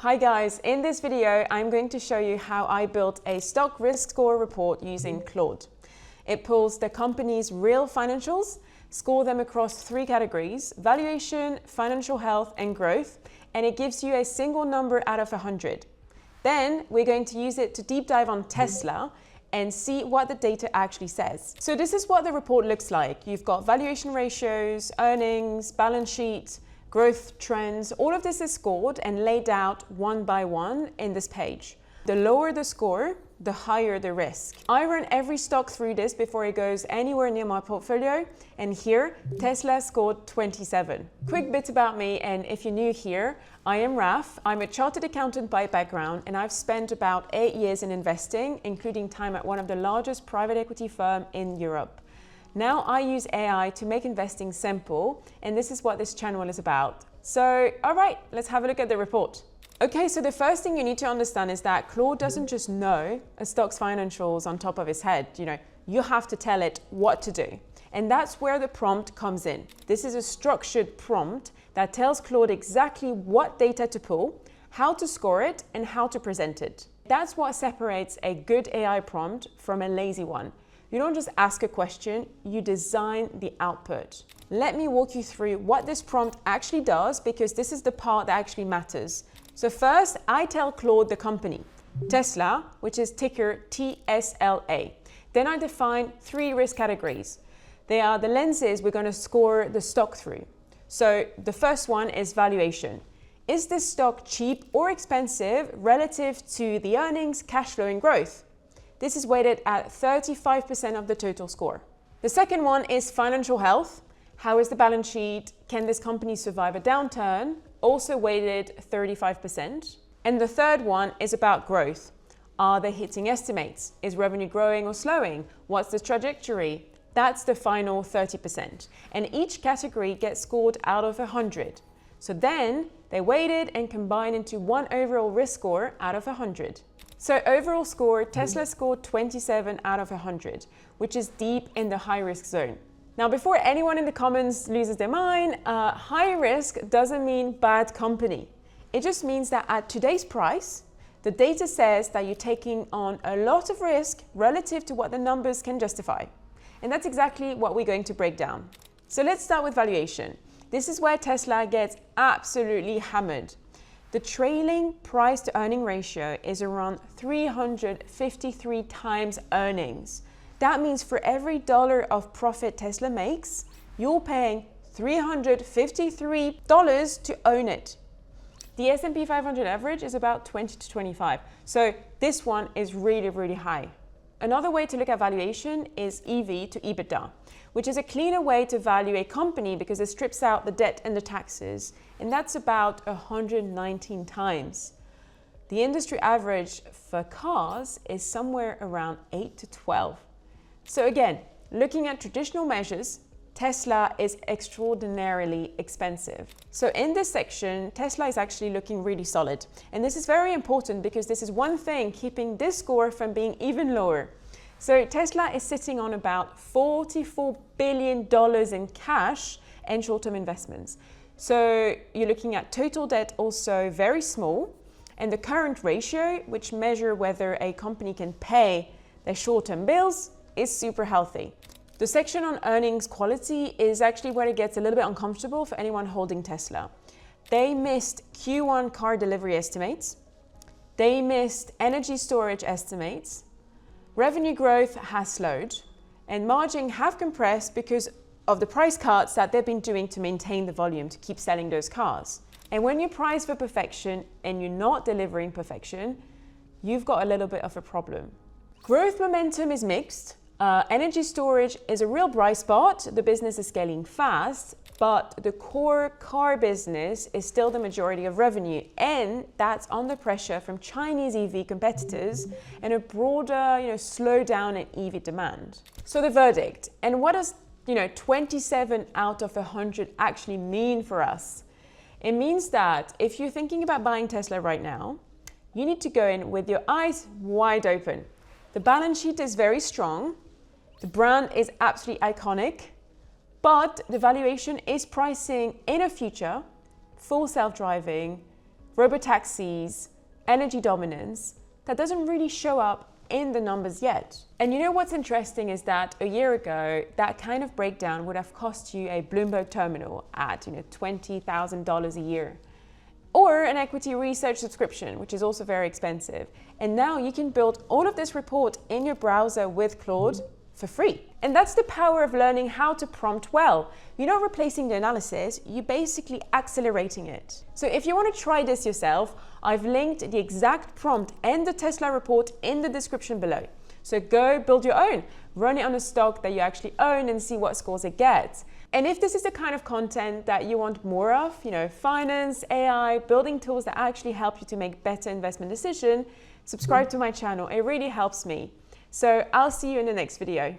Hi guys, in this video I'm going to show you how I built a stock risk score report using Claude. It pulls the company's real financials, score them across 3 categories: valuation, financial health and growth, and it gives you a single number out of 100. Then we're going to use it to deep dive on Tesla and see what the data actually says. So this is what the report looks like. You've got valuation ratios, earnings, balance sheet, growth trends. All of this is scored and laid out one by one in this page. The lower the score, the higher the risk. I run every stock through this before it goes anywhere near my portfolio, and here Tesla scored 27. Quick bit about me, and if you're new here, I am Raph. I'm a chartered accountant by background, and I've spent about 8 years in investing, including time at one of the largest private equity firms in Europe. Now I use AI to make investing simple, and this is what this channel is about. So, all right, let's have a look at the report. Okay, so the first thing you need to understand is that Claude doesn't just know a stock's financials on top of his head. You have to tell it what to do. And that's where the prompt comes in. This is a structured prompt that tells Claude exactly what data to pull, how to score it, and how to present it. That's what separates a good AI prompt from a lazy one. You don't just ask a question, you design the output. Let me walk you through what this prompt actually does, because this is the part that actually matters. So first, I tell Claude the company, Tesla, which is ticker TSLA. Then I define 3 risk categories. They are the lenses we're going to score the stock through. So the first one is valuation. Is this stock cheap or expensive relative to the earnings, cash flow, and growth? This is weighted at 35% of the total score. The second one is financial health. How is the balance sheet? Can this company survive a downturn? Also weighted 35%. And the third one is about growth. Are they hitting estimates? Is revenue growing or slowing? What's the trajectory? That's the final 30%. And each category gets scored out of 100. So then they weighted and combined into one overall risk score out of 100. So overall score, Tesla scored 27 out of 100, which is deep in the high risk zone. Now, before anyone in the comments loses their mind, high risk doesn't mean bad company. It just means that at today's price, the data says that you're taking on a lot of risk relative to what the numbers can justify. And that's exactly what we're going to break down. So let's start with valuation. This is where Tesla gets absolutely hammered. The trailing price to earning ratio is around 353 times earnings. That means for every dollar of profit Tesla makes, you're paying $353 to own it. The S&P 500 average is about 20 to 25. So this one is really, really high. Another way to look at valuation is EV to EBITDA, which is a cleaner way to value a company because it strips out the debt and the taxes, and that's about 119 times. The industry average for cars is somewhere around 8 to 12. So again, looking at traditional measures, Tesla is extraordinarily expensive. So in this section, Tesla is actually looking really solid. And this is very important because this is one thing keeping this score from being even lower. So Tesla is sitting on about $44 billion in cash and short-term investments. So you're looking at total debt also very small, and the current ratio, which measure whether a company can pay their short-term bills, is super healthy. The section on earnings quality is actually where it gets a little bit uncomfortable for anyone holding Tesla. They missed Q1 car delivery estimates. They missed energy storage estimates. Revenue growth has slowed, and margin have compressed because of the price cuts that they've been doing to maintain the volume to keep selling those cars. And when you price for perfection and you're not delivering perfection, you've got a little bit of a problem. Growth momentum is mixed. Energy storage is a real bright spot. The business is scaling fast, but the core car business is still the majority of revenue, and that's under pressure from Chinese EV competitors and a broader, slowdown in EV demand. So the verdict, and what does 27 out of 100 actually mean for us? It means that if you're thinking about buying Tesla right now, you need to go in with your eyes wide open. The balance sheet is very strong. The brand is absolutely iconic, but the valuation is pricing in a future, full self-driving, robotaxis, energy dominance, that doesn't really show up in the numbers yet. And you know what's interesting is that a year ago, that kind of breakdown would have cost you a Bloomberg terminal at $20,000 a year, or an equity research subscription, which is also very expensive. And now you can build all of this report in your browser with Claude for free. And that's the power of learning how to prompt well. You're not replacing the analysis, you're basically accelerating it. So if you want to try this yourself, I've linked the exact prompt and the TSLA report in the description below. So go build your own, run it on a stock that you actually own and see what scores it gets. And if this is the kind of content that you want more of, finance, AI, building tools that actually help you to make better investment decisions, subscribe to my channel. It really helps me. So I'll see you in the next video.